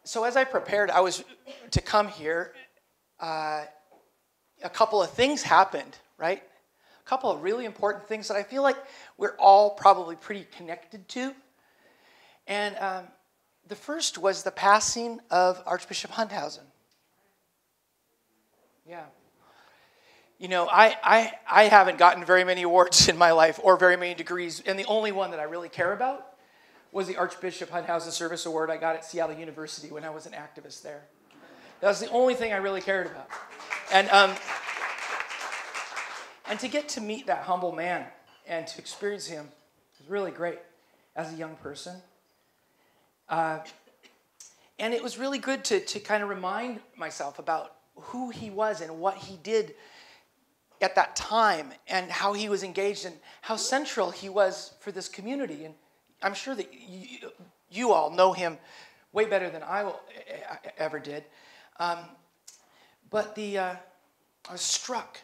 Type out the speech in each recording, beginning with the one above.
So as I prepared, I was to come here, a couple of things happened, right? A couple of really important things that I feel like we're all probably pretty connected to. And the first was the passing of Archbishop Hunthausen. Yeah. You know, I haven't gotten very many awards in my life or very many degrees, and the only one that I really care about was the Archbishop Hunthausen Service Award I got at Seattle University when I was an activist there. That was the only thing I really cared about. And to get to meet that humble man and to experience him was really great as a young person. And it was really good to kind of remind myself about who he was and what he did at that time and how he was engaged and how central he was for this community. And I'm sure that you all know him way better than I ever did. But I was struck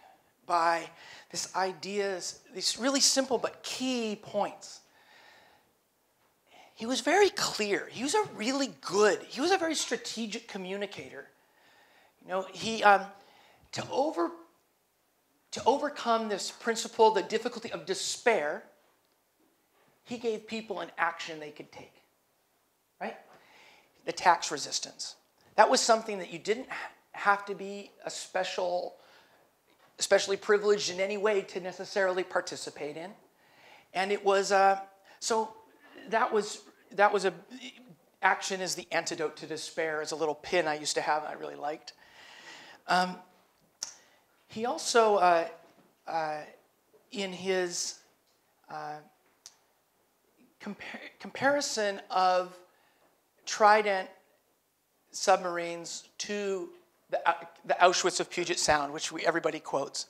by this ideas, these really simple but key points. He was very clear. He was a very strategic communicator. You know, he to overcome this principle, the difficulty of despair, he gave people an action they could take, right? The tax resistance. That was something that you didn't have to be especially privileged in any way to necessarily participate in. And it was, so that was a, action is the antidote to despair, is a little pin I used to have and I really liked. He also, in his comparison of Trident submarines to the Auschwitz of Puget Sound, which everybody quotes,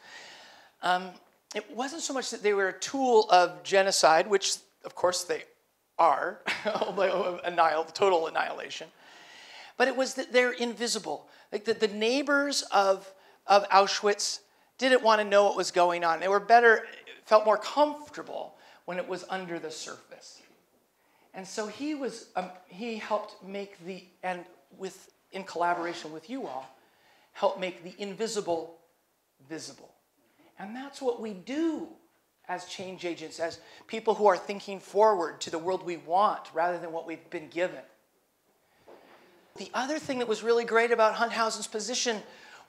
it wasn't so much that they were a tool of genocide, which of course they are, total annihilation, but it was that they're invisible. Like the neighbors of Auschwitz didn't want to know what was going on. They were felt more comfortable when it was under the surface. And so he helped make in collaboration with you all, help make the invisible visible. And that's what we do as change agents, as people who are thinking forward to the world we want rather than what we've been given. The other thing that was really great about Hunthausen's position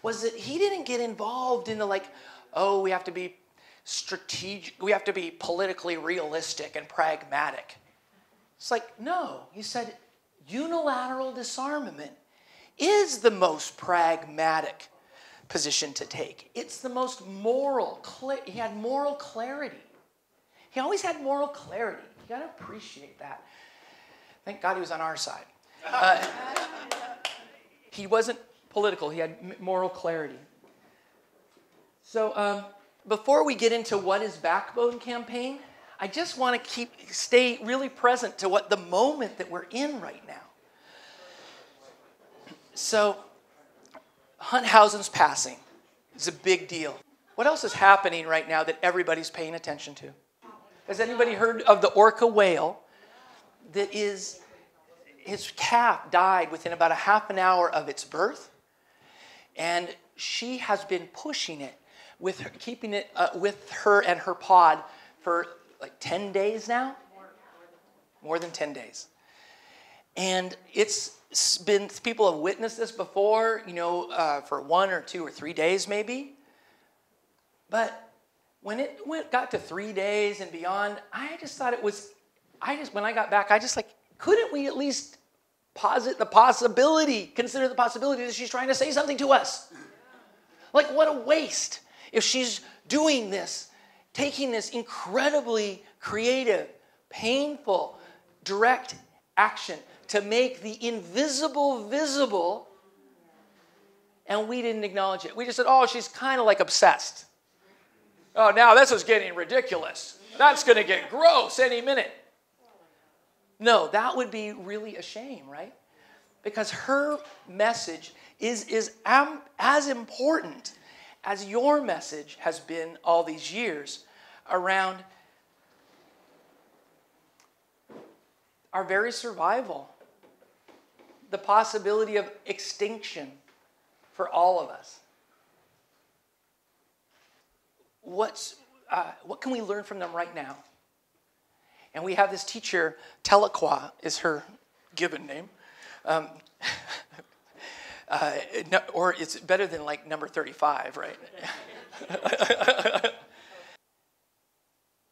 was that he didn't get involved in the we have to be strategic, we have to be politically realistic and pragmatic. It's like, no, he said unilateral disarmament is the most pragmatic position to take. It's the most moral. He had moral clarity. He always had moral clarity. You got to appreciate that. Thank God he was on our side. He wasn't political. He had moral clarity. So before we get into what is Backbone Campaign, I just want to stay really present to what the moment that we're in right now. So Hunthausen's passing is a big deal. What else is happening right now that everybody's paying attention to? Has anybody heard of the orca whale that his calf died within about a half an hour of its birth? And she has been pushing it, keeping it with her and her pod for 10 days now? More than 10 days. And it's been, people have witnessed this before, for 1 or 2 or 3 days maybe. But when it got to 3 days and beyond, I just thought when I got back, couldn't we at least consider the possibility that she's trying to say something to us? What a waste if she's doing this, taking this incredibly creative, painful, direct action to make the invisible visible, and we didn't acknowledge it. We just said, oh, she's kind of obsessed. Oh, now this is getting ridiculous. That's going to get gross any minute. No, that would be really a shame, right? Because her message is as important as your message has been all these years around our very survival. the possibility of extinction for all of us. What can we learn from them right now? And we have this teacher, Tahlequah is her given name. Or it's better than like number 35, right?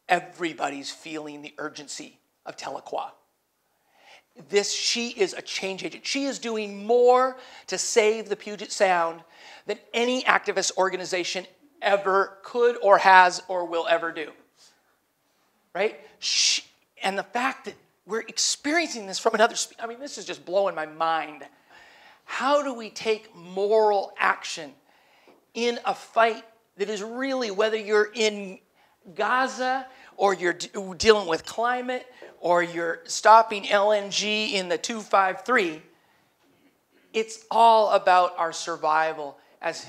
Everybody's feeling the urgency of Tahlequah. She is a change agent. She is doing more to save the Puget Sound than any activist organization ever could or has or will ever do. Right? And the fact that we're experiencing this from another, this is just blowing my mind. How do we take moral action in a fight that is really, whether you're in Gaza or you're dealing with climate or you're stopping LNG in the 253, it's all about our survival as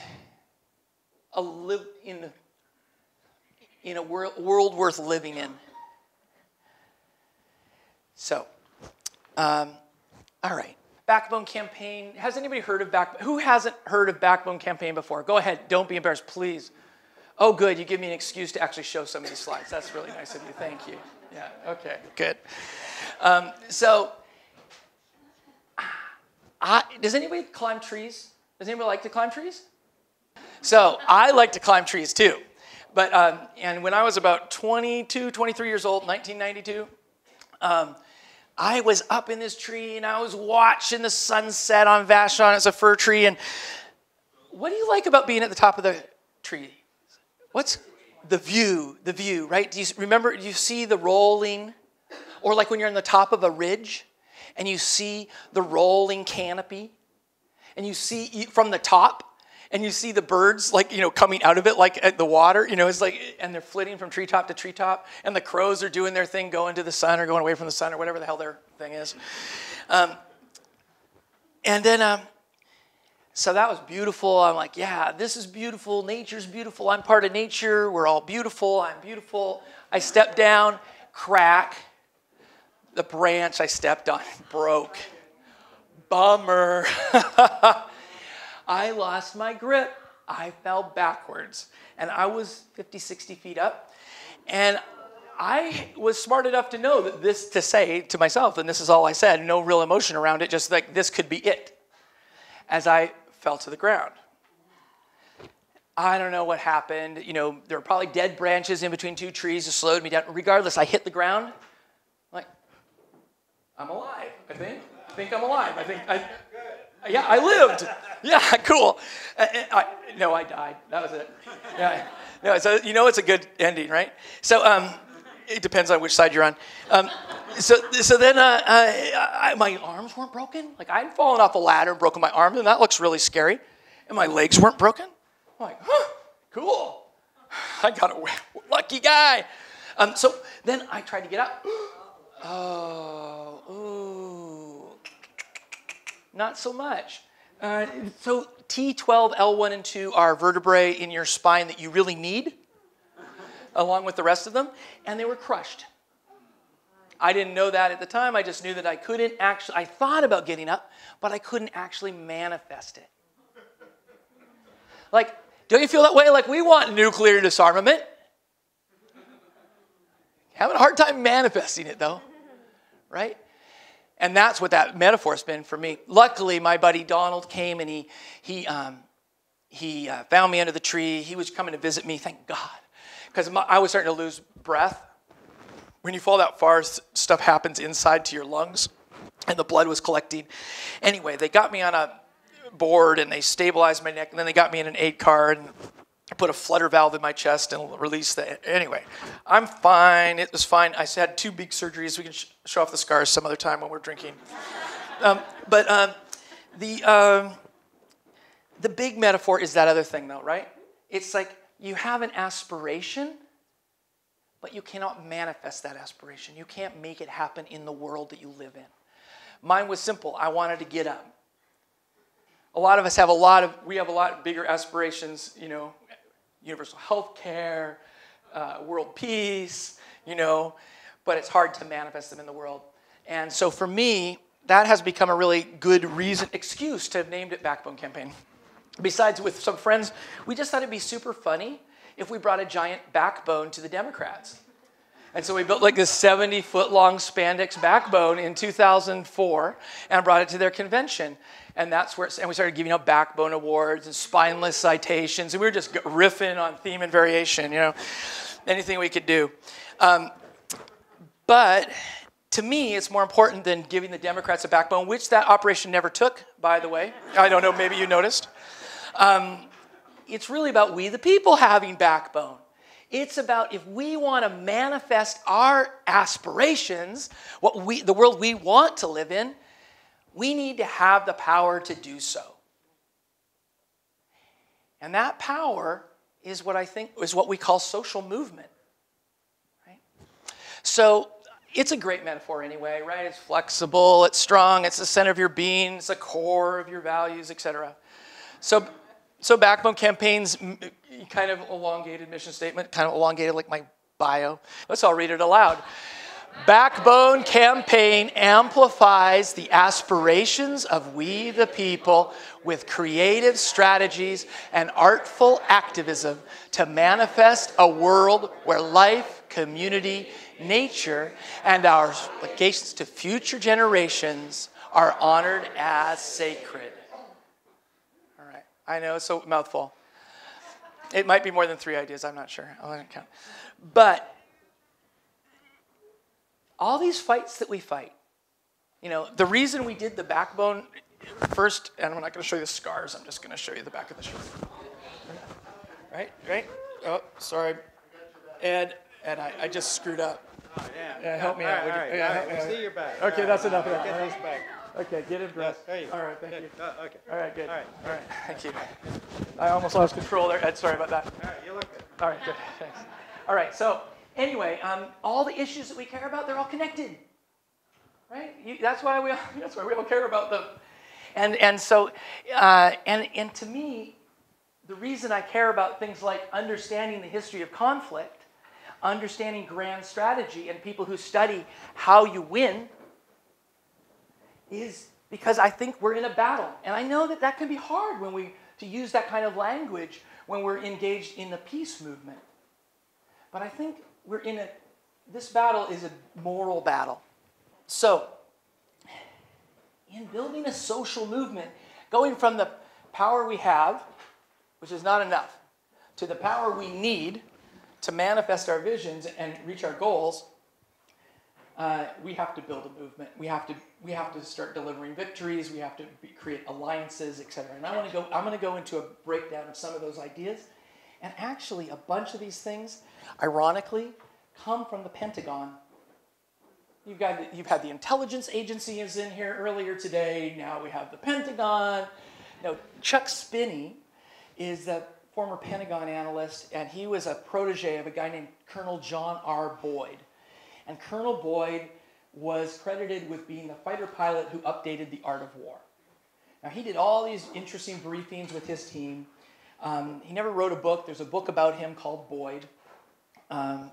in a world worth living in. So, all right. Backbone Campaign. Has anybody heard of Who hasn't heard of Backbone Campaign before? Go ahead. Don't be embarrassed, please. Oh, good. You give me an excuse to actually show some of these slides. That's really nice of you. Thank you. Yeah, okay, good. Does anybody climb trees? Does anybody like to climb trees? So I like to climb trees too. But, and when I was about 22, 23 years old, 1992, I was up in this tree and I was watching the sunset on Vashon. It's a fir tree. And what do you like about being at the top of the tree? What's the view, right? Do you see the rolling? Or like when you're on the top of a ridge and you see the rolling canopy and you see from the top and you see the birds coming out of it like at the water, it's like, and they're flitting from treetop to treetop and the crows are doing their thing, going to the sun or going away from the sun or whatever the hell their thing is. So that was beautiful. I'm like, yeah, this is beautiful. Nature's beautiful. I'm part of nature. We're all beautiful. I'm beautiful. I stepped down, crack. The branch I stepped on broke. Bummer. I lost my grip. I fell backwards. And I was 50, 60 feet up. And I was smart enough to know that to say to myself, and this is all I said, no real emotion around it, just like this could be it. As I fell to the ground. I don't know what happened. There were probably dead branches in between two trees that slowed me down. Regardless, I hit the ground. Like, I'm alive, I think. I think I'm alive. Yeah, I lived. Yeah, cool. No, I died. That was it. Yeah. No, so it's a good ending, right? So it depends on which side you're on. So then my arms weren't broken. Like I'd fallen off a ladder and broken my arm, and that looks really scary. And my legs weren't broken. I'm like, cool. I got a lucky guy. So then I tried to get up. Not so much. So T12, L1, and 2 are vertebrae in your spine that you really need, along with the rest of them, and they were crushed. I didn't know that at the time. I just knew that I couldn't actually, I thought about getting up, but I couldn't actually manifest it. Like, don't you feel that way? Like, we want nuclear disarmament. Having a hard time manifesting it, though, right? And that's what that metaphor's been for me. Luckily, my buddy Donald came and he found me under the tree. He was coming to visit me, thank God, because I was starting to lose breath. When you fall that far, stuff happens inside to your lungs, and the blood was collecting. Anyway, they got me on a board, and they stabilized my neck, and then they got me in an 8 car and put a flutter valve in my chest and released the... Anyway, I'm fine. It was fine. I had 2 big surgeries. We can show off the scars some other time when we're drinking. The big metaphor is that other thing, though, right? It's like you have an aspiration, but you cannot manifest that aspiration. You can't make it happen in the world that you live in. Mine was simple. I wanted to get up. A lot of us have we have a lot bigger aspirations, universal health care, world peace, but it's hard to manifest them in the world. And so for me, that has become a really good excuse to have named it Backbone Campaign. Besides, with some friends, we just thought it'd be super funny if we brought a giant backbone to the Democrats. And so we built like this 70-foot-long spandex backbone in 2004 and brought it to their convention. And that's where, and we started giving out backbone awards and spineless citations. And we were just riffing on theme and variation, you know, anything we could do. But to me, it's more important than giving the Democrats a backbone, which that operation never took, by the way. I don't know, maybe you noticed. It's really about we the people having backbone. It's about if we want to manifest our aspirations, the world we want to live in, we need to have the power to do so. And that power is what I think is what we call social movement. Right? So it's a great metaphor anyway, right? It's flexible, it's strong, it's the center of your being, it's the core of your values, etc. So Backbone Campaign's kind of elongated mission statement, kind of elongated like my bio. Let's all read it aloud. Backbone Campaign amplifies the aspirations of we the people with creative strategies and artful activism to manifest a world where life, community, nature, and our obligations to future generations are honored as sacred. All right, I know it's a mouthful. It might be more than 3 ideas, I'm not sure. I'll count. But all these fights that we fight, you know, the reason we did the backbone first, and I'm not going to show you the scars, I'm just going to show you the back of the shirt. Right? Oh, sorry. Ed, I just screwed up. Oh, yeah, help me out. All right. Help me out. See your back. Okay, that's enough of that. Get this back. Okay, get it dressed. There you go. All right, thank you. Okay. All right, good. All right, thank you. I almost lost control there, Ed. Sorry about that. All right, you look good. All right, good. Thanks. All right, so anyway, all the issues that we care about, they're all connected, right? That's why we all care about them. And so to me, the reason I care about things like understanding the history of conflict, understanding grand strategy, and people who study how you win is because I think we're in a battle. And I know that can be hard to use that kind of language when we're engaged in the peace movement. But I think this battle is a moral battle. So, in building a social movement, going from the power we have, which is not enough, to the power we need to manifest our visions and reach our goals, we have to build a movement. We have to start delivering victories. We have to create alliances, etc. And I'm going to go into a breakdown of some of those ideas. And actually, a bunch of these things, ironically, come from the Pentagon. You've had the intelligence agencies in here earlier today. Now we have the Pentagon. Now, Chuck Spinney is the former Pentagon analyst, and he was a protege of a guy named Colonel John R. Boyd. And Colonel Boyd was credited with being the fighter pilot who updated the art of war. Now, he did all these interesting briefings with his team. He never wrote a book. There's a book about him called Boyd. And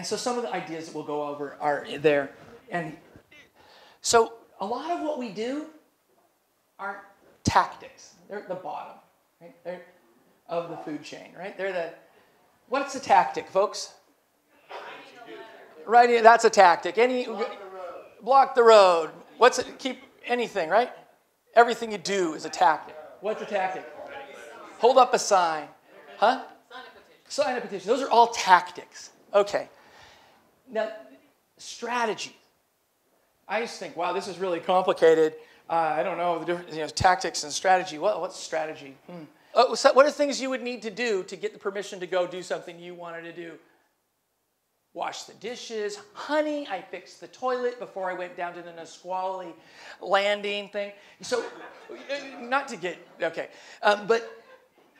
so some of the ideas that we'll go over are there. And so a lot of what we do are tactics. They're at the bottom, right? They're of the food chain, right? What's a tactic, folks? Right, that's a tactic. Block the road. What's it? Keep anything, right? Everything you do is a tactic. What's a tactic? Hold up a sign. Huh? Sign a petition. Those are all tactics. Okay. Now, strategy. I used to think, wow, this is really complicated. I don't know the difference, tactics and strategy. What's strategy? So what are things you would need to do to get the permission to go do something you wanted to do? Wash the dishes. Honey, I fixed the toilet before I went down to the Nisqually landing thing. So, not to get, okay. But,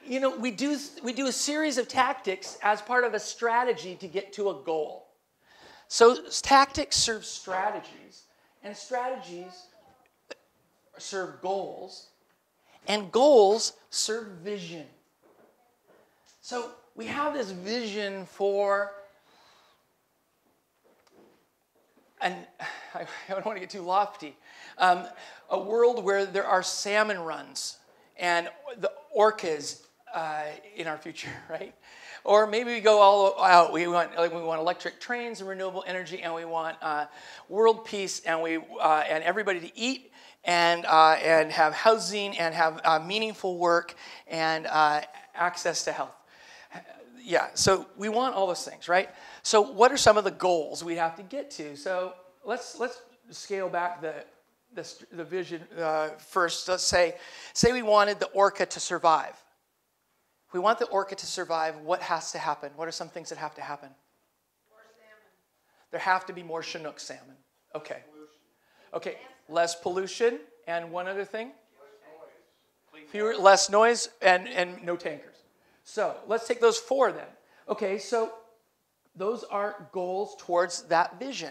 we do a series of tactics as part of a strategy to get to a goal. So, tactics serve strategies, and strategies serve goals, and goals serve vision. So, we have this vision for I don't want to get too lofty. A world where there are salmon runs and the orcas in our future, right? Or maybe we go all out. We want electric trains and renewable energy, and we want world peace, and and everybody to eat and have housing and have meaningful work and access to health. Yeah, so we want all those things, right? So what are some of the goals we have to get to? So let's scale back the vision first. Let's say we wanted the orca to survive. If we want the orca to survive, what has to happen? What are some things that have to happen? More salmon. There have to be more Chinook salmon. Okay. Okay, less pollution, and one other thing? Less noise, and no tankers. So let's take those 4 then. Okay, so those are goals towards that vision.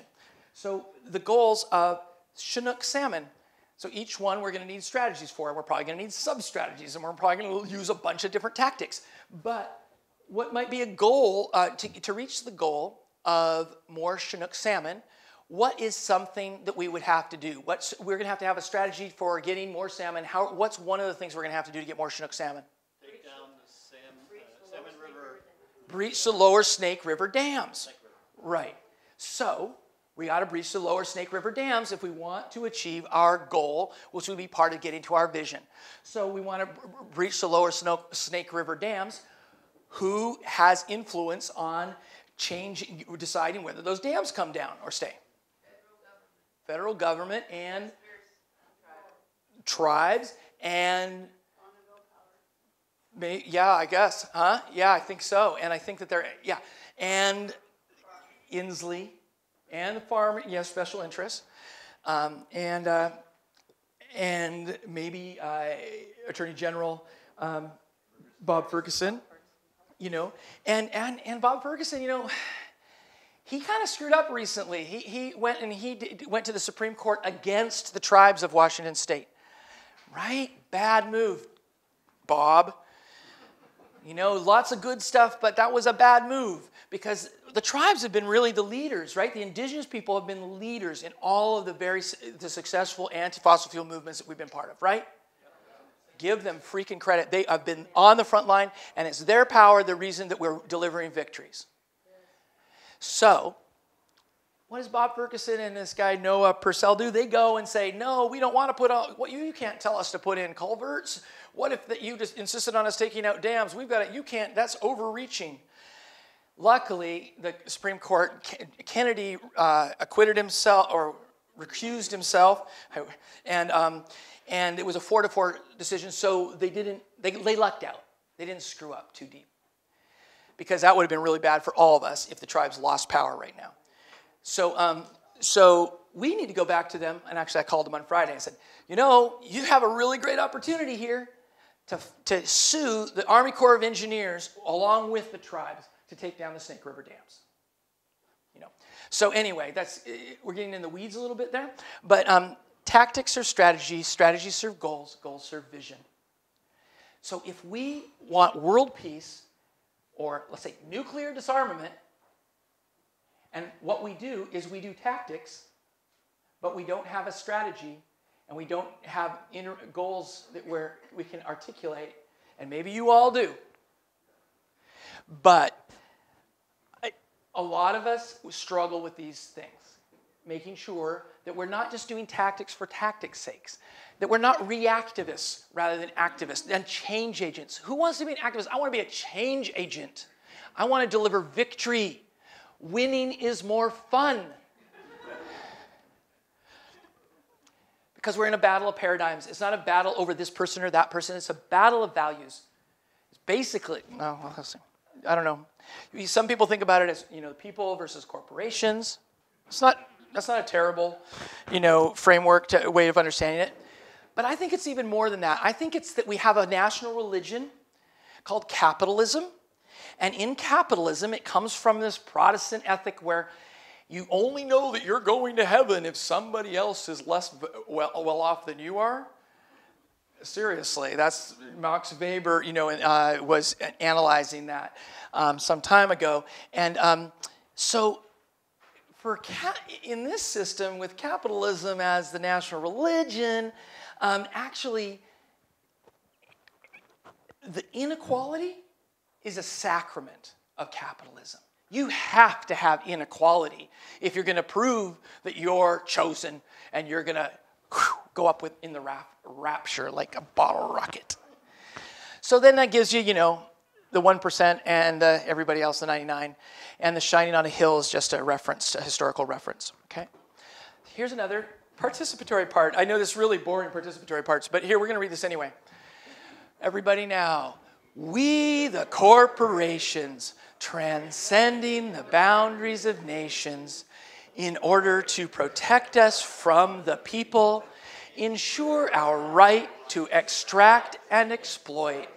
So the goals of Chinook salmon. So each one we're going to need strategies for. We're probably going to need sub-strategies, and we're probably going to use a bunch of different tactics. But what might be a goal, to reach the goal of more Chinook salmon, what is something that we would have to do? We're going to have a strategy for getting more salmon. What's one of the things we're going to have to do to get more Chinook salmon? Take down the Salmon River. Breach the lower Snake River dams. Right. So we got to breach the lower Snake River dams if we want to achieve our goal, which would be part of getting to our vision. So we want to breach the lower Snake River dams. Who has influence on deciding whether those dams come down or stay? Federal government and tribes and yeah, I guess, huh? Yeah, I think so. And I think that and Inslee and the farm, special interests, and maybe Attorney General Bob Ferguson, and Bob Ferguson, he kind of screwed up recently. He went to the Supreme Court against the tribes of Washington State. Right? Bad move, Bob. Lots of good stuff, but that was a bad move because the tribes have been really the leaders, right? The indigenous people have been the leaders in all of the successful anti-fossil fuel movements that we've been part of, right? Give them freaking credit. They have been on the front line, and it's their power, the reason that we're delivering victories. So, what does Bob Ferguson and this guy Noah Purcell do? They go and say, no, we don't want to put out, you can't tell us to put in culverts. What if you just insisted on us taking out dams? We've got it, you can't, that's overreaching. Luckily, the Supreme Court, Kennedy acquitted himself or recused himself, and it was a 4-4 decision, so they lucked out. They didn't screw up too deep. Because that would have been really bad for all of us if the tribes lost power right now. So we need to go back to them, and actually I called them on Friday and said, you have a really great opportunity here to sue the Army Corps of Engineers along with the tribes to take down the Snake River dams. So anyway, we're getting in the weeds a little bit there, but tactics are strategies, strategies serve goals, goals serve vision. So if we want world peace, or let's say nuclear disarmament, and what we do is we do tactics, but we don't have a strategy, and we don't have inner goals that we can articulate, and maybe you all do. But a lot of us struggle with these things, making sure that we're not just doing tactics for tactics' sakes, that we're not reactivists rather than activists and change agents. Who wants to be an activist? I want to be a change agent. I want to deliver victory. Winning is more fun. Because we're in a battle of paradigms. It's not a battle over this person or that person. It's a battle of values. It's basically, I don't know. Some people think about it as, people versus corporations. That's not a terrible, framework, way of understanding it. But I think it's even more than that. I think it's that we have a national religion called capitalism. And in capitalism, it comes from this Protestant ethic where you only know that you're going to heaven if somebody else is less well off than you are. Seriously, that's Max Weber, was analyzing that some time ago. And so in this system, with capitalism as the national religion, actually, the inequality is a sacrament of capitalism. You have to have inequality if you're going to prove that you're chosen and you're going to go up in the rapture like a bottle rocket. So then that gives you, the 1% and everybody else, the 99. And the shining on a hill is just a reference, a historical reference. Okay. Here's another participatory part. I know this really boring participatory parts, but here, we're going to read this anyway. Everybody now. We, the corporations, transcending the boundaries of nations, in order to protect us from the people, ensure our right to extract and exploit,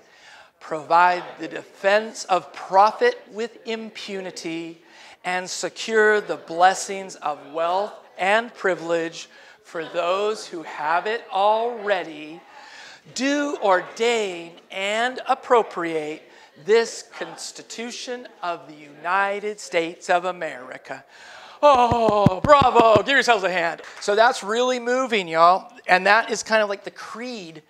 provide the defense of profit with impunity, and secure the blessings of wealth and privilege for those who have it already, do ordain and appropriate this Constitution of the United States of America. Oh, bravo. Give yourselves a hand. So that's really moving, y'all. And that is kind of like the creed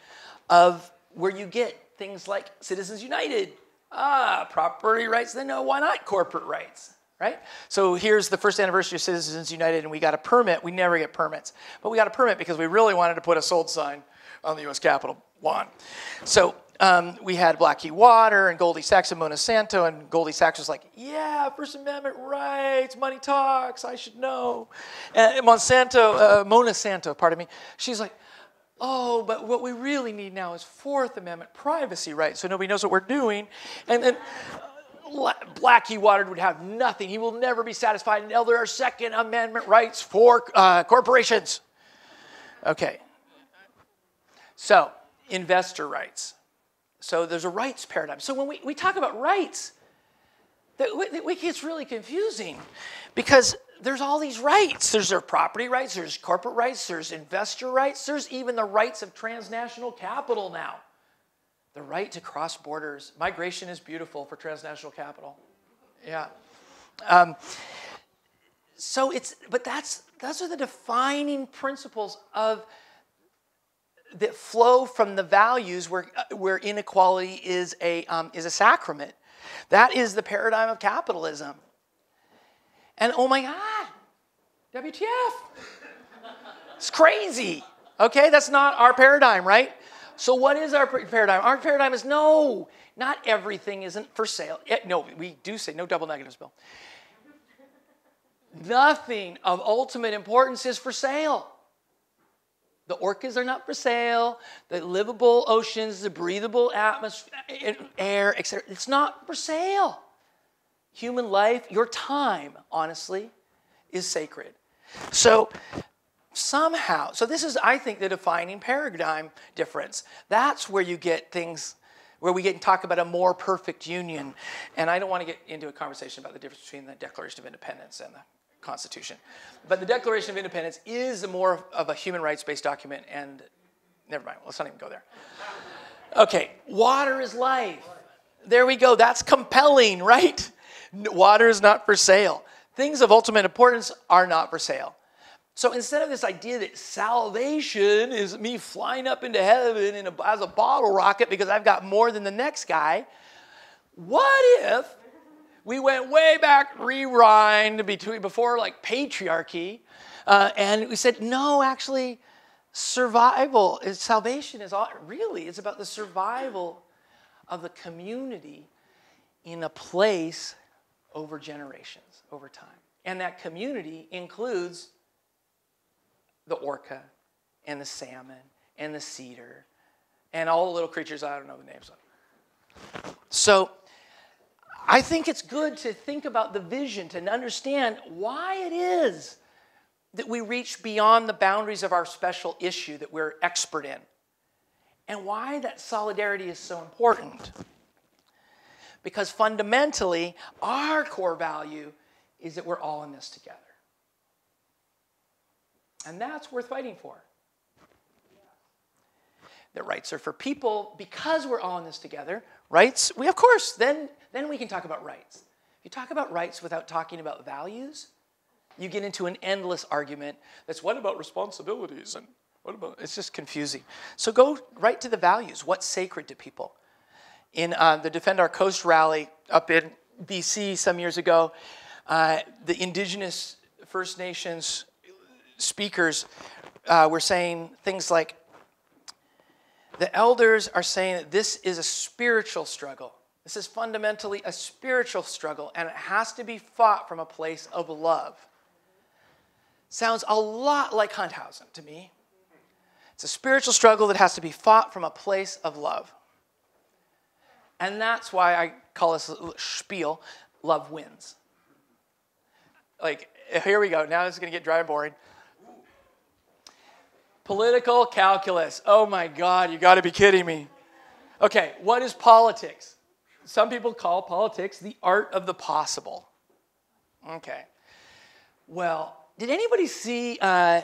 of where you get things like Citizens United. Property rights. Then no, why not corporate rights? Right? So here's the first anniversary of Citizens United, and we got a permit. We never get permits. But we got a permit because we really wanted to put a sold sign on the U.S. Capitol lawn. So we had Blackie Water and Goldie Sachs and Mona Santo, and Goldie Sachs was like, yeah, First Amendment rights, money talks, I should know. And Mona Santo, pardon me, she's like, oh, but what we really need now is Fourth Amendment privacy rights, so nobody knows what we're doing. And then Blackie Water would have nothing. He will never be satisfied until there are Second Amendment rights for corporations. Okay. So, investor rights. So there's a rights paradigm. So when we talk about rights, it gets really confusing because there's all these rights. There's their property rights, there's corporate rights, there's investor rights, there's even the rights of transnational capital now. The right to cross borders. Migration is beautiful for transnational capital. Yeah. But those are the defining principles that flow from the values where inequality is a sacrament. That is the paradigm of capitalism. And oh my God, WTF? It's crazy. Okay, that's not our paradigm, right? So what is our paradigm? Our paradigm is no, not everything isn't for sale. No, we do say no double negatives, Bill. Nothing of ultimate importance is for sale. The orcas are not for sale. The livable oceans, the breathable atmosphere, air, etc. It's not for sale. Human life, your time, honestly, is sacred. So somehow, this is, I think, the defining paradigm difference. That's where you get things, where we get and talk about a more perfect union. And I don't want to get into a conversation about the difference between the Declaration of Independence and the Constitution. But the Declaration of Independence is more of a human rights-based document, and never mind, let's not even go there. Okay, water is life. There we go, that's compelling, right? Water is not for sale. Things of ultimate importance are not for sale. So instead of this idea that salvation is me flying up into heaven as a bottle rocket because I've got more than the next guy, what if we went way back, rewind before like patriarchy, and we said, no, actually, salvation is about the survival of the community in a place over generations, over time. And that community includes the orca and the salmon and the cedar and all the little creatures I don't know the names of. So I think it's good to think about the vision, to understand why it is that we reach beyond the boundaries of our special issue that we're expert in, and why that solidarity is so important. Because fundamentally, our core value is that we're all in this together. And that's worth fighting for. That rights are for people because we're all in this together. Rights, then we can talk about rights. If you talk about rights without talking about values, You get into an endless argument that's what about responsibilities and what about, it's just confusing. So go right to the values. What's sacred to people? In the Defend Our Coast rally up in BC some years ago, the Indigenous First Nations speakers were saying things like, the elders are saying that this is a spiritual struggle. This is fundamentally a spiritual struggle, and it has to be fought from a place of love. Sounds a lot like Hunthausen to me. It's a spiritual struggle that has to be fought from a place of love. And that's why I call this spiel, love wins. Like, here we go. Now this is going to get dry and boring. Political calculus. Oh my God, you got to be kidding me. Okay, what is politics? Some people call politics the art of the possible. Okay. Well, did anybody see Jay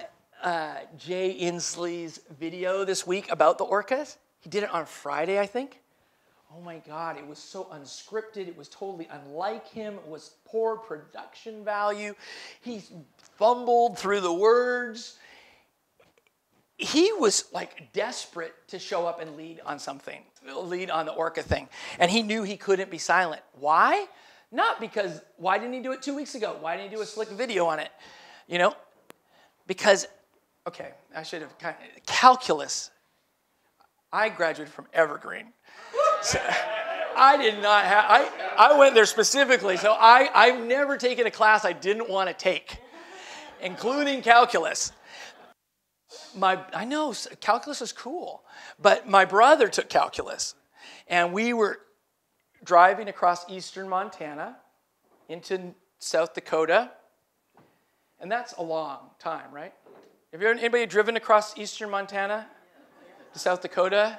Inslee's video this week about the orcas? He did it on Friday, I think. Oh my God, it was so unscripted. It was totally unlike him. It was poor production value. He fumbled through the words. He was like desperate to show up and lead on something, lead on the orca thing. And he knew he couldn't be silent. Why? Not because, why didn't he do it 2 weeks ago? Why didn't he do a slick video on it? You know, because, okay, I should have, calculus. I graduated from Evergreen. So I did not have, I went there specifically, so I've never taken a class I didn't want to take, including calculus. I know, calculus is cool, but my brother took calculus, and we were driving across eastern Montana into South Dakota, and that's a long time, right? Have anybody driven across eastern Montana to South Dakota?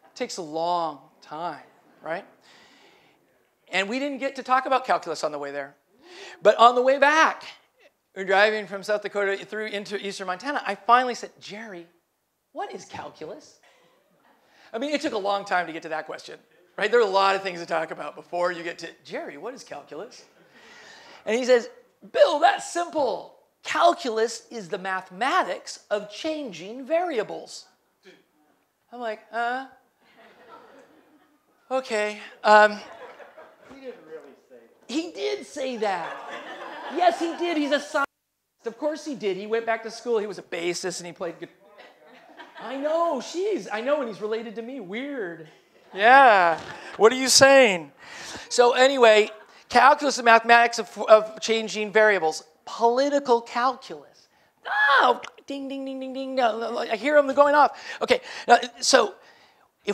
It takes a long time, right? And we didn't get to talk about calculus on the way there. But on the way back, we're driving from South Dakota through into eastern Montana, I finally said, Jerry, what is calculus? I mean, it took a long time to get to that question, right? There are a lot of things to talk about before you get to, Jerry, what is calculus? And he says, Bill, that's simple. Calculus is the mathematics of changing variables. I'm like, okay. He didn't really say that. He did say that. Yes, he did. He's a scientist. Of course he did. He went back to school. He was a bassist and he played guitar. I know, I know, and he's related to me. Weird. Yeah. What are you saying? So anyway, calculus is mathematics of changing variables. Political calculus. Oh, ding, ding, ding, ding, ding. No, I hear them going off. Okay, now, so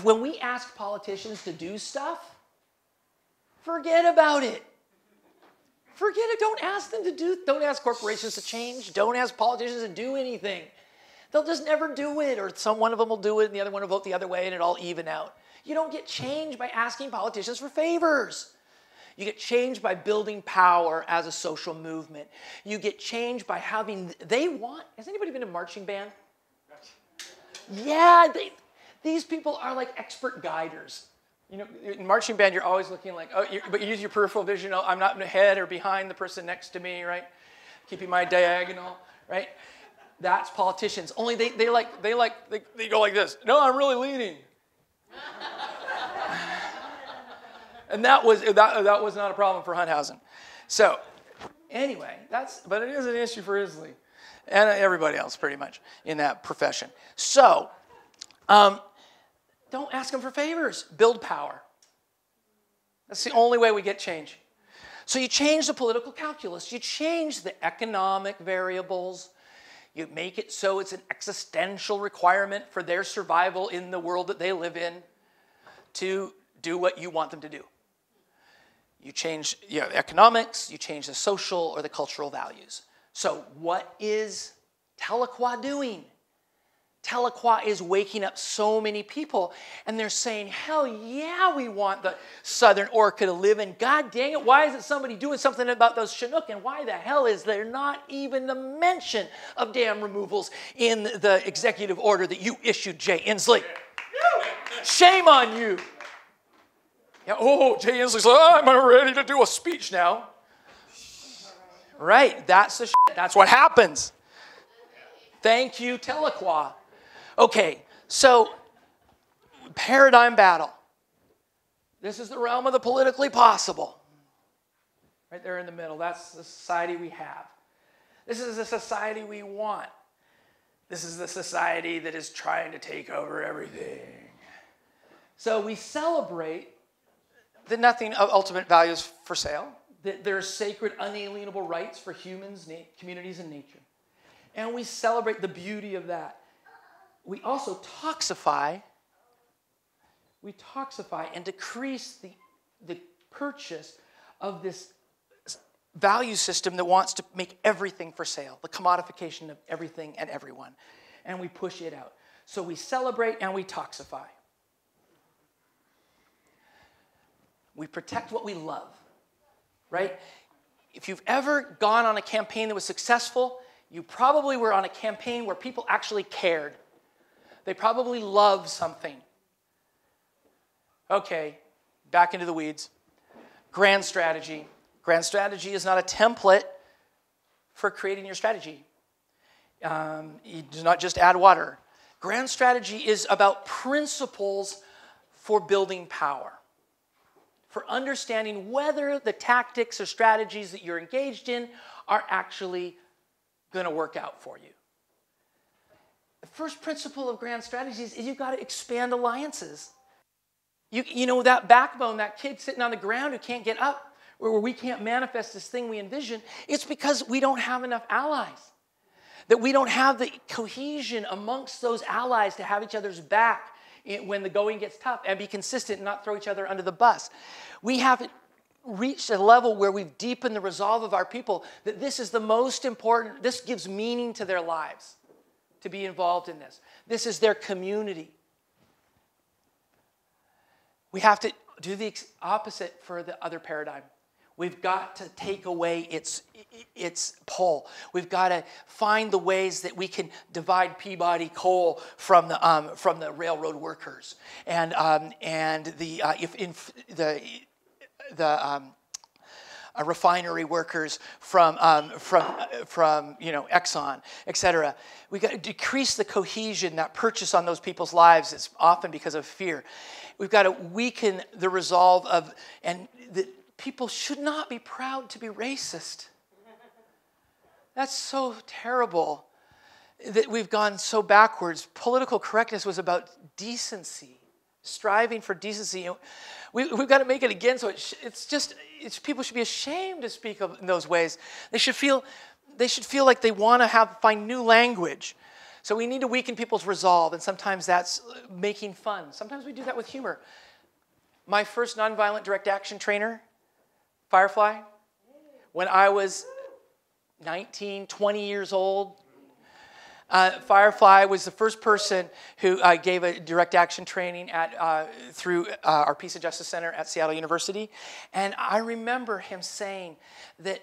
when we ask politicians to do stuff, forget about it. Forget it. Don't ask corporations to change. Don't ask politicians to do anything. They'll just never do it, or one of them will do it and the other one will vote the other way and it'll all even out. You don't get change by asking politicians for favors. You get change by building power as a social movement. You get change by having, has anybody been in a marching band? Yeah, these people are like expert guiders. You know, in marching band, you're always looking like, but you use your peripheral vision. Oh, I'm not ahead or behind the person next to me, right? Keeping my diagonal, right? That's politicians. Only they go like this. No, I'm really leaning. And that was not a problem for Hunthausen. So anyway, but it is an issue for Isley and everybody else pretty much in that profession. So don't ask them for favors. Build power. That's the only way we get change. So you change the political calculus. You change the economic variables. You make it so it's an existential requirement for their survival in the world that they live in to do what you want them to do. You change economics, you change the social or the cultural values. So what is Tahlequah doing? Tahlequah is waking up so many people, and they're saying, hell yeah, we want the southern orca to live, and god dang it, why isn't somebody doing something about those Chinook, and why the hell is there not even the mention of dam removals in the executive order that you issued, Jay Inslee? Shame on you. Yeah, Jay Inslee's like, I'm ready to do a speech now. Right, that's the shit. That's what happens. Thank you, Telequa. Okay, so paradigm battle. This is the realm of the politically possible. Right there in the middle. That's the society we have. This is the society we want. This is the society that is trying to take over everything. So we celebrate that nothing of ultimate value is for sale, that there are sacred, unalienable rights for humans, communities, and nature. And we celebrate the beauty of that. We also toxify and decrease the purchase of this value system that wants to make everything for sale, the commodification of everything and everyone. And we push it out. So we celebrate and we toxify. We protect what we love, right? If you've ever gone on a campaign that was successful, you probably were on a campaign where people actually cared. They probably loved something. Okay, back into the weeds. Grand strategy. Grand strategy is not a template for creating your strategy. You do not just add water. Grand strategy is about principles for building power, for understanding whether the tactics or strategies that you're engaged in are actually going to work out for you. The first principle of grand strategies is you've got to expand alliances. You know, that backbone, that kid sitting on the ground who can't get up, where we can't manifest this thing we envision, it's because we don't have enough allies. That we don't have the cohesion amongst those allies to have each other's back when the going gets tough and be consistent and not throw each other under the bus. We haven't reached a level where we've deepened the resolve of our people that this is the most important, this gives meaning to their lives to be involved in this. This is their community. We have to do the opposite for the other paradigm. We've got to take away its pull. We've got to find the ways that we can divide Peabody coal from the railroad workers and refinery workers from Exxon, etc. We got to decrease the cohesion, that purchase on those people's lives. It's often because of fear. We've got to weaken the resolve of, and the people should not be proud to be racist. That's so terrible that we've gone so backwards. Political correctness was about decency, striving for decency. We've got to make it again, so people should be ashamed to speak in those ways. They should feel like they want to find new language. So we need to weaken people's resolve, and sometimes that's making fun. Sometimes we do that with humor. My first nonviolent direct action trainer, Firefly, when I was 19, 20 years old, Firefly was the first person who gave a direct action training through our Peace and Justice Center at Seattle University. And I remember him saying that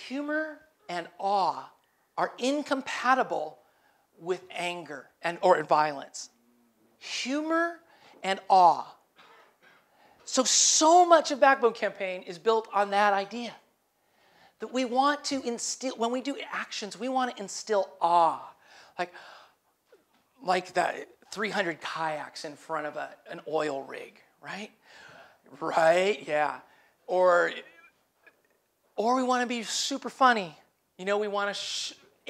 humor and awe are incompatible with anger or violence. Humor and awe. So much of Backbone Campaign is built on that idea. That we want to instill, when we do actions, we want to instill awe. Like that 300 kayaks in front of an oil rig, right? Right, yeah. Or we want to be super funny. We want a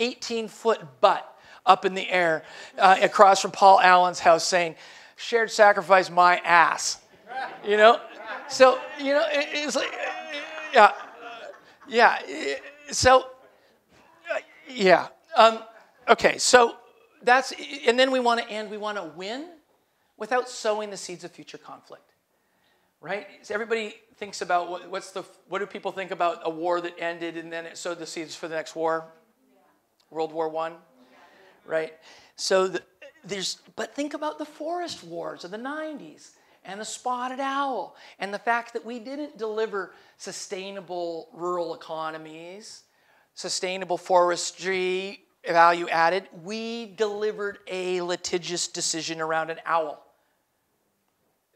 18-foot butt up in the air across from Paul Allen's house saying, "Shared sacrifice my ass." So, it's like, yeah. Yeah, so, yeah. Okay, so that's, and then we want to win without sowing the seeds of future conflict, right? So everybody thinks about what do people think about a war that ended and then it sowed the seeds for the next war? World War I, right? So but think about the forest wars of the 90s. And the spotted owl, and the fact that we didn't deliver sustainable rural economies, sustainable forestry, value added. We delivered a litigious decision around an owl.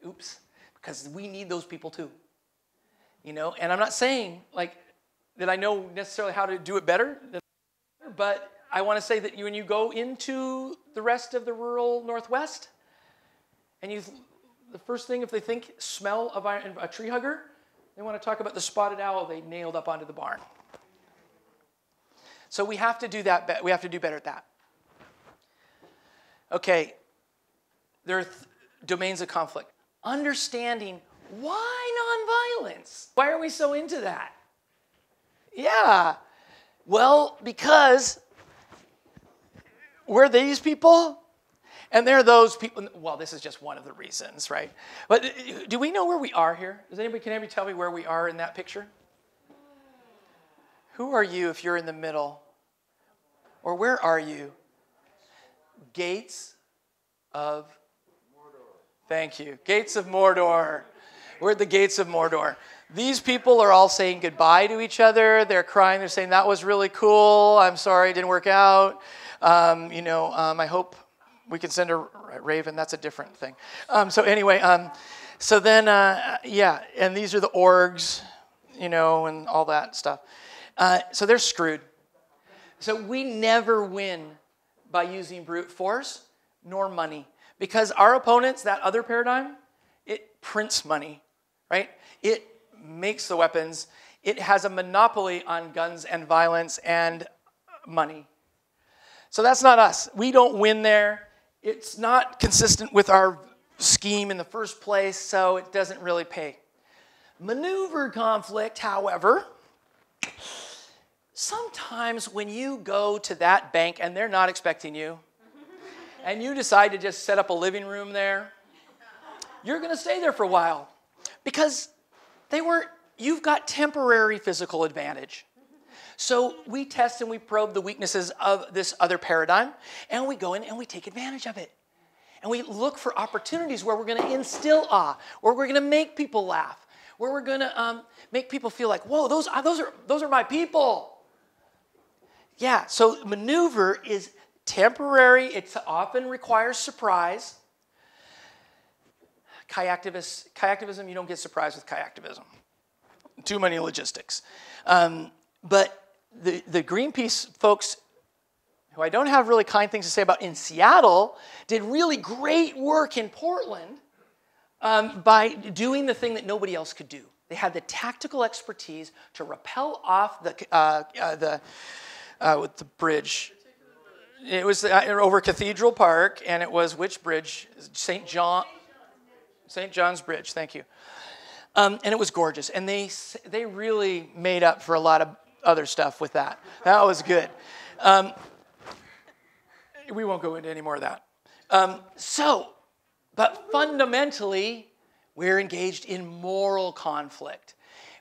Oops, because we need those people too. And I'm not saying like that I know necessarily how to do it better, but I want to say that when you go into the rest of the rural Northwest, and the first thing if they smell of a tree hugger, they want to talk about the spotted owl they nailed up onto the barn. So we have to do that. We have to do better at that. Okay, there are domains of conflict. Understanding why nonviolence. Why are we so into that? Yeah, well, because we're these people, and they're those people. Well, this is just one of the reasons, right? But do we know where we are here? Can anybody tell me where we are in that picture? Who are you if you're in the middle? Or where are you? Gates of Mordor. Thank you. Gates of Mordor. We're at the gates of Mordor. These people are all saying goodbye to each other. They're crying. They're saying, that was really cool. I'm sorry it didn't work out. I hope we can send a raven. That's a different thing. And these are the orgs, and all that stuff. So they're screwed. So we never win by using brute force nor money. Because our opponents, that other paradigm, it prints money, right? It makes the weapons. It has a monopoly on guns and violence and money. So that's not us. We don't win there. It's not consistent with our scheme in the first place, so it doesn't really pay. Maneuver conflict, however, sometimes when you go to that bank and they're not expecting you, and you decide to just set up a living room there, you're going to stay there for a while because you've got temporary physical advantage. So we test and we probe the weaknesses of this other paradigm, and we go in and we take advantage of it. And we look for opportunities where we're going to instill awe, where we're going to make people laugh, where we're going to make people feel like, whoa, those are my people. Yeah, so maneuver is temporary. It often requires surprise. Kayaktivism, you don't get surprised with kayaktivism. Too many logistics. But the Greenpeace folks, who I don't have really kind things to say about in Seattle, did really great work in Portland by doing the thing that nobody else could do. They had the tactical expertise to rappel off the bridge. It was over Cathedral Park, and it was which bridge? St. John's Bridge, thank you. And it was gorgeous. And they really made up for a lot of other stuff with that. That was good. We won't go into any more of that. But fundamentally, we're engaged in moral conflict.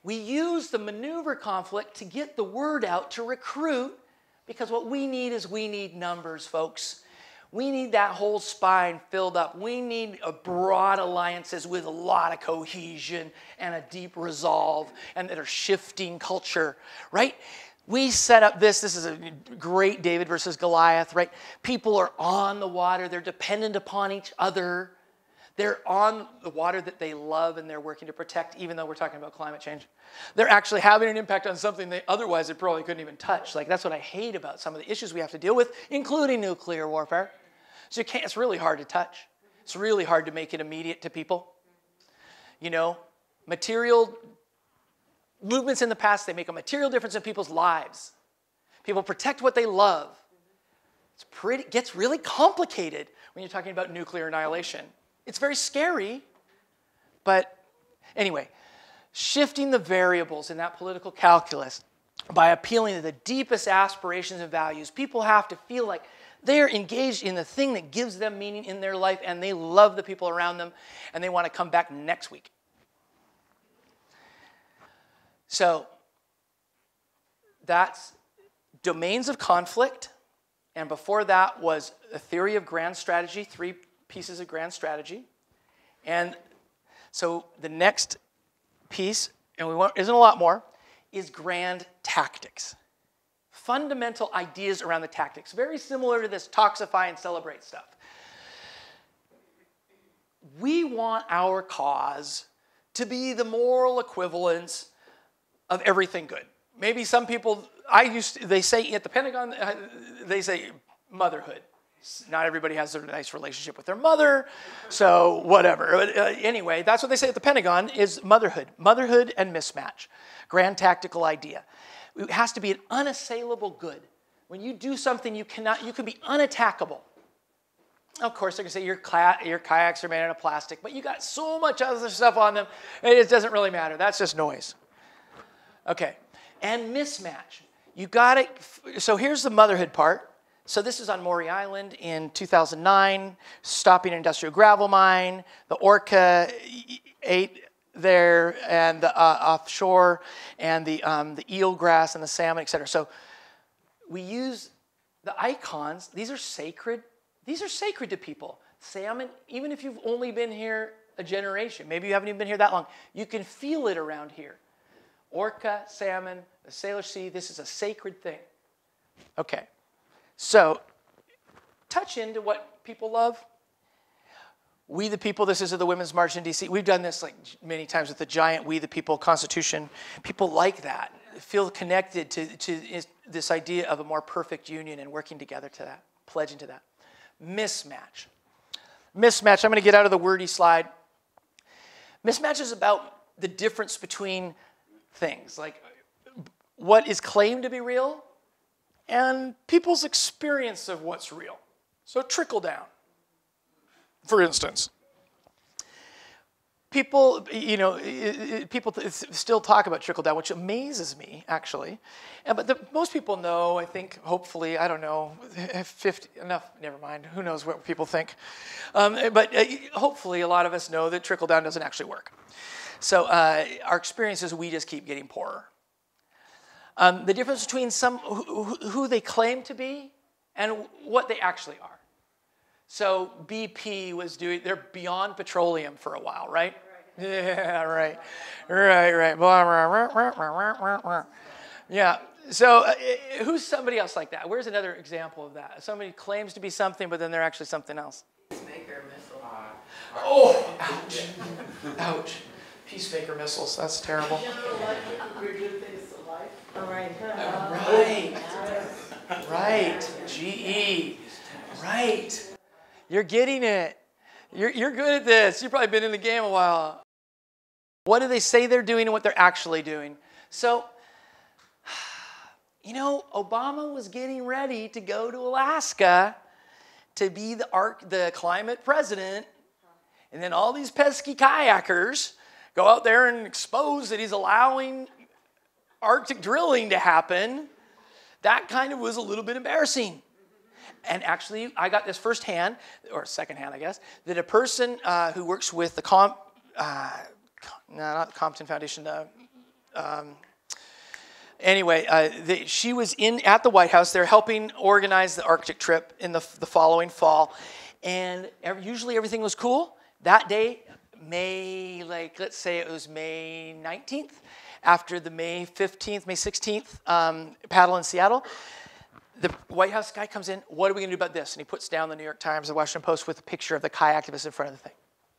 We use the maneuver conflict to get the word out, to recruit, because what we need numbers, folks. We need that whole spine filled up. We need broad alliances with a lot of cohesion and a deep resolve and that are shifting culture, right? We set up this is a great David versus Goliath, right? People are on the water. They're dependent upon each other. They're on the water that they love and they're working to protect, even though we're talking about climate change. They're actually having an impact on something they otherwise they probably couldn't even touch. Like, that's what I hate about some of the issues we have to deal with, including nuclear warfare. So it's really hard to touch. It's really hard to make it immediate to people. Material movements in the past, they make a material difference in people's lives. People protect what they love. It gets really complicated when you're talking about nuclear annihilation. It's very scary, but anyway, shifting the variables in that political calculus by appealing to the deepest aspirations and values, people have to feel like they're engaged in the thing that gives them meaning in their life, and they love the people around them, and they want to come back next week. So that's domains of conflict, and before that was a theory of grand strategy, 3 pieces of grand strategy. And so the next piece, and isn't a lot more, is grand tactics. Fundamental ideas around the tactics, very similar to this toxify and celebrate stuff. We want our cause to be the moral equivalence of everything good. Maybe some people, they say at the Pentagon, they say motherhood. Not everybody has a nice relationship with their mother, so whatever. Anyway, that's what they say at the Pentagon is motherhood. Motherhood and mismatch. Grand tactical idea. It has to be an unassailable good. When you do something, you can be unattackable. Of course, they're going to say your kayaks are made out of plastic, but you got so much other stuff on them, it doesn't really matter. That's just noise. Okay, and mismatch. You got it. So here's the motherhood part. So this is on Moyer Island in 2009, stopping an industrial gravel mine. The orca ate there, and the offshore, and the eelgrass and the salmon, etc. So we use the icons. These are sacred. These are sacred to people. Salmon, even if you've only been here a generation, maybe you haven't even been here that long, you can feel it around here. Orca, salmon, the Salish Sea, this is a sacred thing. Okay. So, touch into what people love. We the People, this is at the Women's March in D.C. We've done this like many times with the giant We the People Constitution. People like that, feel connected to this idea of a more perfect union and working together to that, pledging to that. Mismatch. Mismatch, I'm going to get out of the wordy slide. Mismatch is about the difference between things, like what is claimed to be real and people's experience of what's real. So trickle down. For instance, people, people still talk about trickle down, which amazes me, actually. But most people know, I think, hopefully, I don't know, 50, enough, never mind. Who knows what people think. But hopefully, a lot of us know that trickle down doesn't actually work. So our experience is we just keep getting poorer. The difference between who they claim to be and what they actually are. So BP was they're beyond petroleum for a while, right? Yeah, right. Yeah, so who's somebody else like that? Where's another example of that? Somebody claims to be something, but then they're actually something else. Peacemaker missile. Oh, ouch. Ouch. Peacemaker missiles, that's terrible. Right. GE. Right. You're getting it. You're good at this. You've probably been in the game a while. What do they say they're doing and what they're actually doing? So, Obama was getting ready to go to Alaska to be the climate president, and then all these pesky kayakers go out there and expose that he's allowing Arctic drilling to happen. That kind of was a little bit embarrassing. And actually, I got this firsthand, or secondhand, I guess, that a person who works with the not the Compton Foundation. She was at the White House. They're helping organize the Arctic trip in the following fall, and usually everything was cool. That day, let's say it was May 19th, after the May 15th, May 16th paddle in Seattle. The White House guy comes in, what are we going to do about this? And he puts down the New York Times, the Washington Post with a picture of the kayak activist in front of the thing,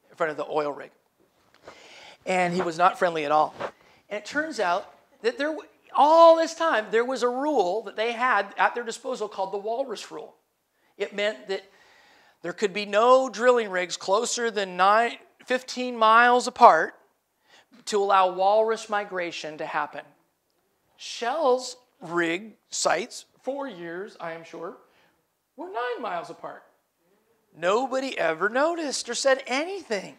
in front of the oil rig. And he was not friendly at all. And it turns out that all this time, there was a rule that they had at their disposal called the Walrus Rule. It meant that there could be no drilling rigs closer than 15 miles apart to allow walrus migration to happen. Shell's rig sites, 4 years, I am sure, were 9 miles apart. Nobody ever noticed or said anything.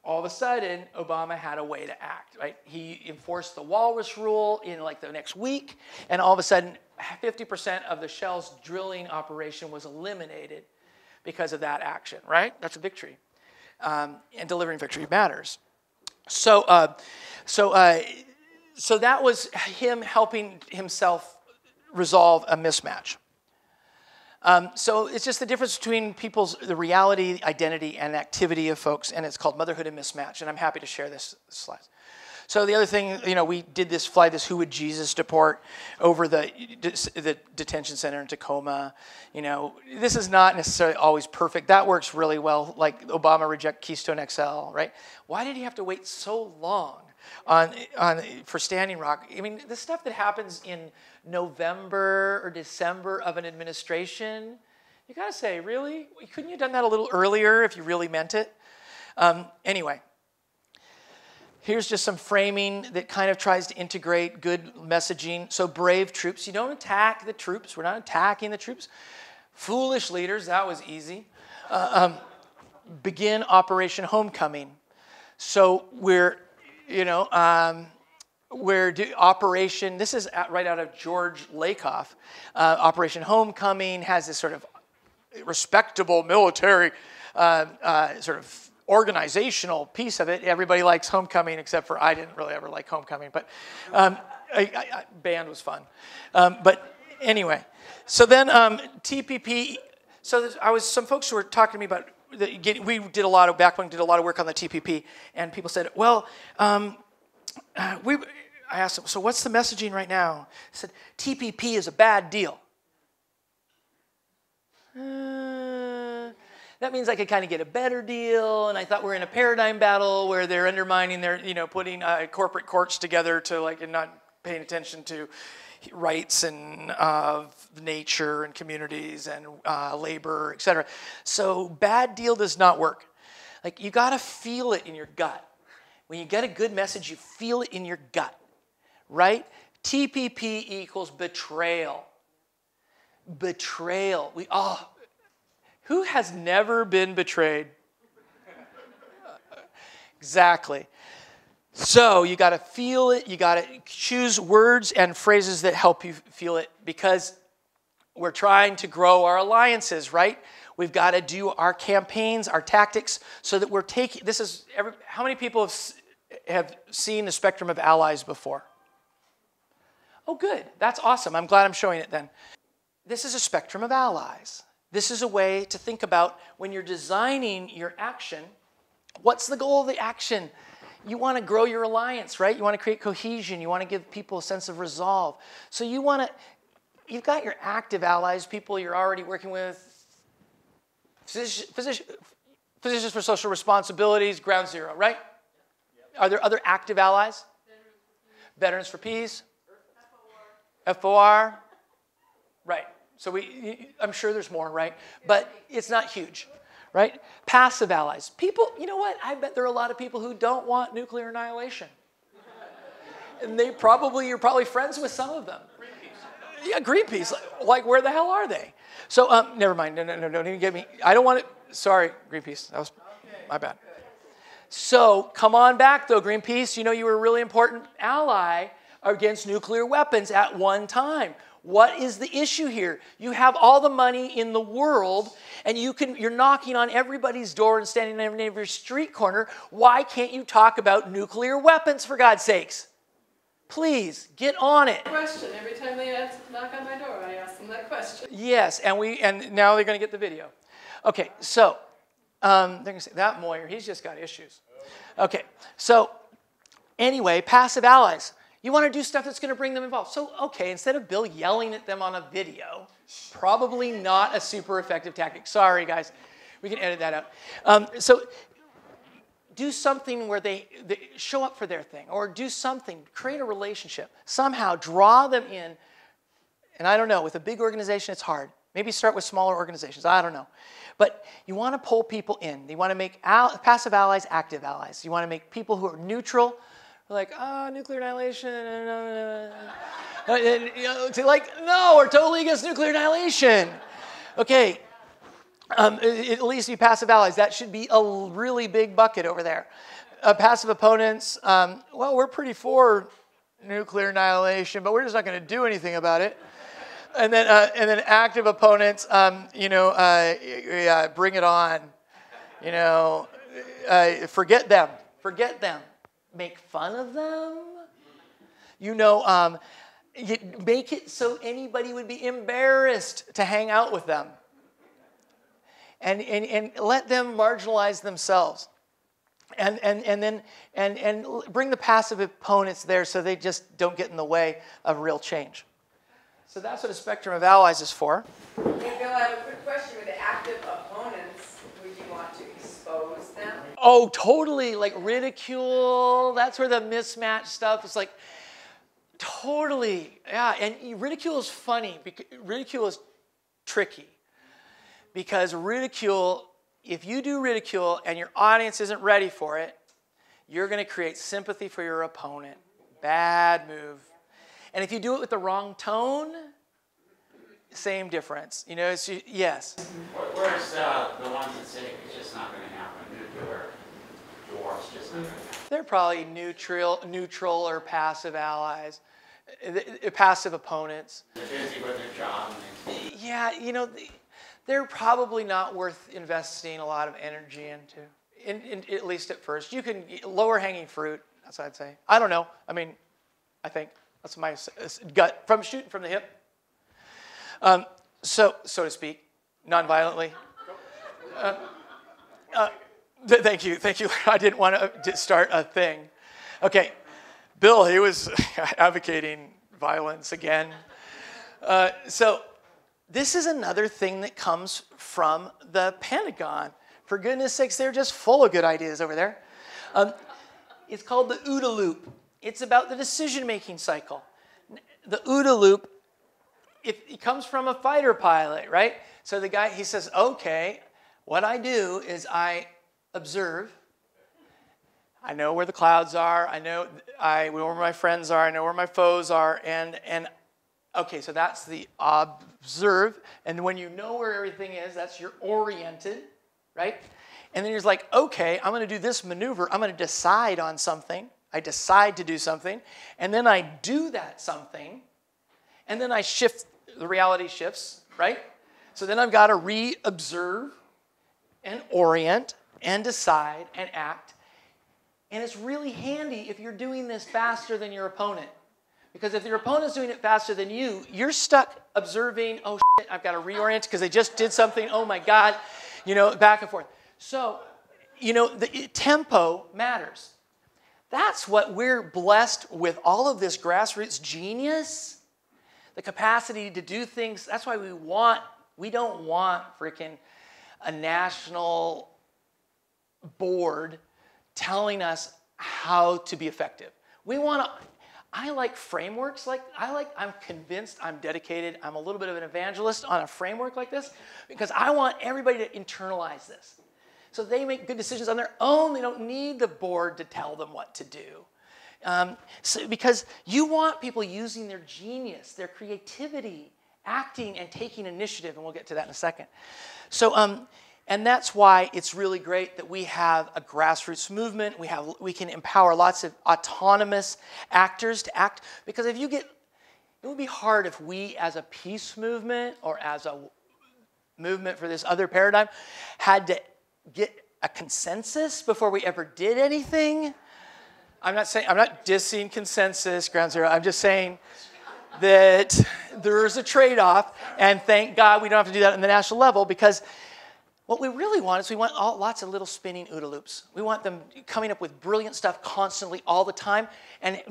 All of a sudden, Obama had a way to act, right? He enforced the Walrus Rule in the next week, and all of a sudden, 50% of the Shell's drilling operation was eliminated because of that action, right? That's a victory. And delivering victory matters. So that was him helping himself resolve a mismatch. So it's just the difference between the reality, identity, and activity of folks, and it's called motherhood and mismatch, and I'm happy to share this slide. So the other thing, we did fly this Who Would Jesus deport over the detention center in Tacoma. This is not necessarily always perfect. That works really well, like Obama reject Keystone XL, right? Why did he have to wait so long for Standing Rock. I mean, the stuff that happens in November or December of an administration, you got to say, really? Couldn't you have done that a little earlier if you really meant it? Anyway, here's just some framing that kind of tries to integrate good messaging. So brave troops, you don't attack the troops. We're not attacking the troops. Foolish leaders, that was easy. Begin Operation Homecoming. So Operation, this is right out of George Lakoff. Operation Homecoming has this sort of respectable military sort of organizational piece of it. Everybody likes homecoming, except for I didn't really ever like homecoming, but band was fun. But anyway, so then TPP. So some folks who were talking to me about we did a lot of work on the TPP, and people said, well, I asked them, so what's the messaging right now? I said, TPP is a bad deal. That means I could kind of get a better deal, and I thought we're in a paradigm battle where they're undermining their, putting corporate courts together to and not paying attention to rights and nature and communities and labor, et cetera. So bad deal does not work. You got to feel it in your gut. When you get a good message, you feel it in your gut, right? TPP equals betrayal. Betrayal. Who has never been betrayed? Exactly. So you got to feel it. You got to choose words and phrases that help you feel it, because we're trying to grow our alliances, right? We've got to do our campaigns, our tactics, so that we're taking. How many people have seen the spectrum of allies before? Oh, good. That's awesome. I'm glad I'm showing it then. This is a spectrum of allies. This is a way to think about when you're designing your action, what's the goal of the action? You want to grow your alliance, right? You want to create cohesion. You want to give people a sense of resolve. So you've got your active allies, people you're already working with, physicians for social responsibilities, ground zero, right? Are there other active allies? Veterans for Peace? FOR? Right. So I'm sure there's more, right? But it's not huge, right? Passive allies. People, you know what? I bet there are a lot of people who don't want nuclear annihilation. And you're probably friends with some of them. Greenpeace. Yeah, Greenpeace. Where the hell are they? So, never mind. No, don't even get me. I don't want it. Sorry, Greenpeace. That was my bad. So, come on back, though, Greenpeace. You were a really important ally against nuclear weapons at one time. What is the issue here? You have all the money in the world, and you're knocking on everybody's door and standing on every street corner. Why can't you talk about nuclear weapons, for God's sakes? Please, get on it. Question. Every time they knock on my door, I ask them that question. Yes, and now they're going to get the video. Okay, so they're going to say, that Moyer, he's just got issues. Okay, so anyway, passive allies. You want to do stuff that's going to bring them involved. So, okay, instead of Bill yelling at them on a video, probably not a super effective tactic. Sorry, guys. We can edit that out. So do something where they show up for their thing, or do something, create a relationship. Somehow draw them in. And I don't know, with a big organization, it's hard. Maybe start with smaller organizations. I don't know. But you want to pull people in. You want to make passive allies active allies. You want to make people who are neutral, nuclear annihilation. No, we're totally against nuclear annihilation. Okay, at least you passive allies. That should be a really big bucket over there. Passive opponents, we're pretty for nuclear annihilation, but we're just not going to do anything about it. And then active opponents, bring it on. Forget them. Forget them. Make fun of them. Make it so anybody would be embarrassed to hang out with them. And let them marginalize themselves. And then bring the passive opponents there so they just don't get in the way of real change. So that's what a spectrum of allies is for. Hey, Bill, I have a quick question. With the active opponents, would you want to expose them? Oh, totally. Like ridicule. That's where the mismatch stuff is like, totally. Yeah, and ridicule is funny. Ridicule is tricky. Because ridicule, if you do ridicule and your audience isn't ready for it, you're going to create sympathy for your opponent. Bad move. And if you do it with the wrong tone, same difference. You know, it's, yes. Where's the ones that say it's just not going to happen? Nuclear war's just not going to happen. They're probably neutral or passive allies, passive opponents. They're busy with their job. Yeah, you know, they're probably not worth investing a lot of energy into, at least at first. You can, lower hanging fruit, that's what I'd say. I don't know. I mean, I think that's my gut, from shooting from the hip. So to speak, non-violently. Thank you. I didn't want to start a thing. Okay, Bill, he was advocating violence again. So this is another thing that comes from the Pentagon. For goodness sakes, they're just full of good ideas over there. It's called the OODA loop. It's about the decision-making cycle. The OODA loop, it comes from a fighter pilot, right? So the guy, he says, okay, what I do is I observe. I know where the clouds are. I know where my friends are. I know where my foes are. And okay, so that's the observe. And when you know where everything is, that's your oriented, right? And then you're like, okay, I'm going to do this maneuver. I'm going to decide on something. I decide to do something. And then I do that something. And then I shift, the reality shifts, right? So then I've got to re-observe and orient and decide and act. And it's really handy if you're doing this faster than your opponent. Because if your opponent's doing it faster than you, you're stuck observing, oh shit, I've got to reorient because they just did something, oh my God, you know, back and forth. So, you know, the tempo matters. That's what we're blessed with, all of this grassroots genius, the capacity to do things. That's why we don't want freaking a national board telling us how to be effective. We want to, I like frameworks I'm convinced, I'm dedicated, I'm a little bit of an evangelist on a framework like this because I want everybody to internalize this. So they make good decisions on their own. They don't need the board to tell them what to do. Because you want people using their genius, their creativity, acting and taking initiative, and we'll get to that in a second. So, and that's why it's really great that we have a grassroots movement. We can empower lots of autonomous actors to act. Because it would be hard if we as a peace movement or as a movement for this other paradigm had to get a consensus before we ever did anything. I'm not dissing consensus, Ground Zero. I'm just saying that there's a trade-off, and thank God we don't have to do that on the national level, because what we really want is we want lots of little spinning OODA loops. We want them coming up with brilliant stuff constantly all the time, and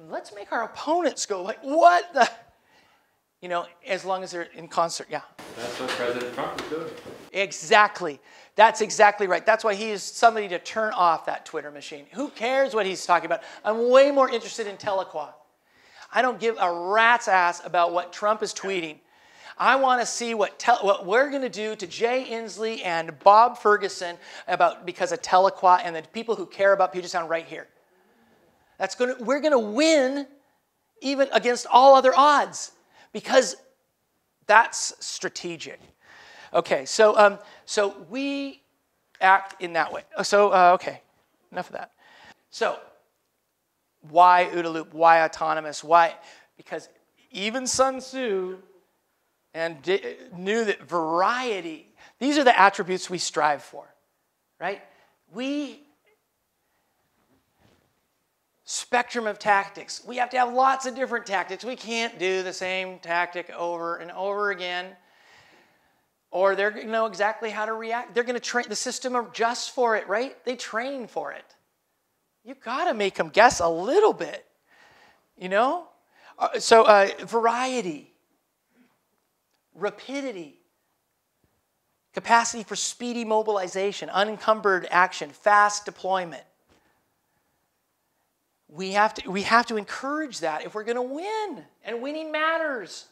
let's make our opponents go like, what the? You know, as long as they're in concert, yeah. That's what President Trump is doing. Exactly. That's exactly right. That's why he is somebody to turn off that Twitter machine. Who cares what he's talking about? I'm way more interested in Telequad. I don't give a rat's ass about what Trump is tweeting. I want to see what we're going to do to Jay Inslee and Bob Ferguson because of Telequat and the people who care about Puget Sound right here. We're going to win even against all other odds because that's strategic. Okay, so we act in that way. Okay, enough of that. So why OODA loop? Why autonomous? Why? Because even Sun Tzu knew that variety, these are the attributes we strive for, right? Spectrum of tactics. We have to have lots of different tactics. We can't do the same tactic over and over again. Or they're going to know exactly how to react. They're going to train, the system adjusts for it, right? They train for it. You've got to make them guess a little bit, you know? Variety. Rapidity. capacity for speedy mobilization, unencumbered action, fast deployment. We have to encourage that if we're going to win, and winning matters.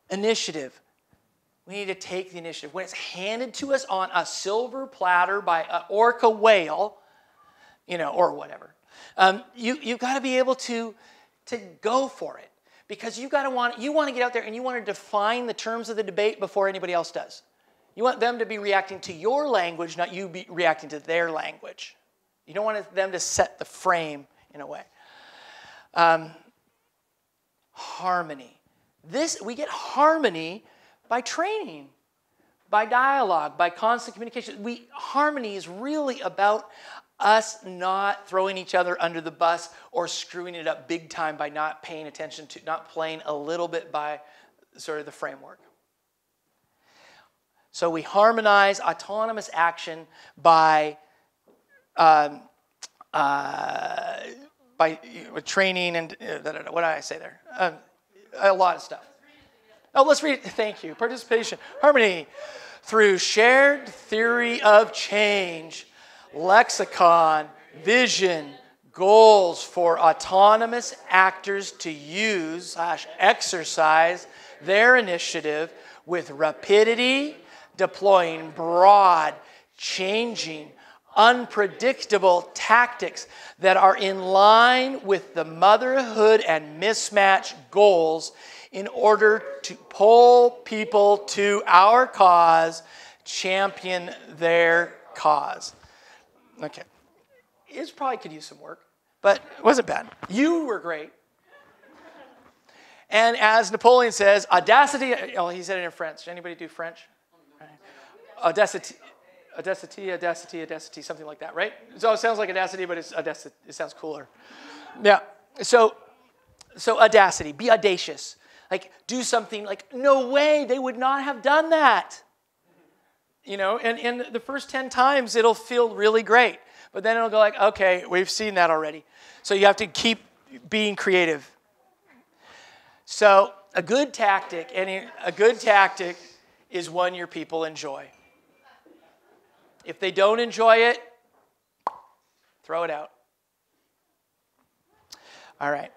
Initiative. We need to take the initiative. When it's handed to us on a silver platter by an orca whale, or whatever, you've got to be able to go for it, because you want to get out there and you want to define the terms of the debate before anybody else does. You want them to be reacting to your language, not you be reacting to their language. You don't want them to set the frame in a way. Harmony. We get harmony by training, by dialogue, by constant communication. Harmony is really about us not throwing each other under the bus or screwing it up big time by not paying attention to, not playing a little bit by sort of the framework. So we harmonize autonomous action by training and what did I say there? A lot of stuff. Oh, let's read it. Thank you. Participation. Harmony. Through shared theory of change, lexicon, vision, goals for autonomous actors to use/exercise their initiative with rapidity, deploying broad, changing, unpredictable tactics that are in line with the motherhood and mismatch goals in order to pull people to our cause, champion their cause. Okay. It probably could use some work, but it wasn't bad. You were great. And as Napoleon says, audacity, he said it in French. Anybody do French? Audacity, something like that, right? So it sounds like audacity, but it sounds cooler. Yeah. So audacity, be audacious. Like, do something like, no way, they would not have done that. And the first 10 times, it'll feel really great. But then it'll go like, okay, we've seen that already. So you have to keep being creative. So a good tactic is one your people enjoy. If they don't enjoy it, throw it out. All right.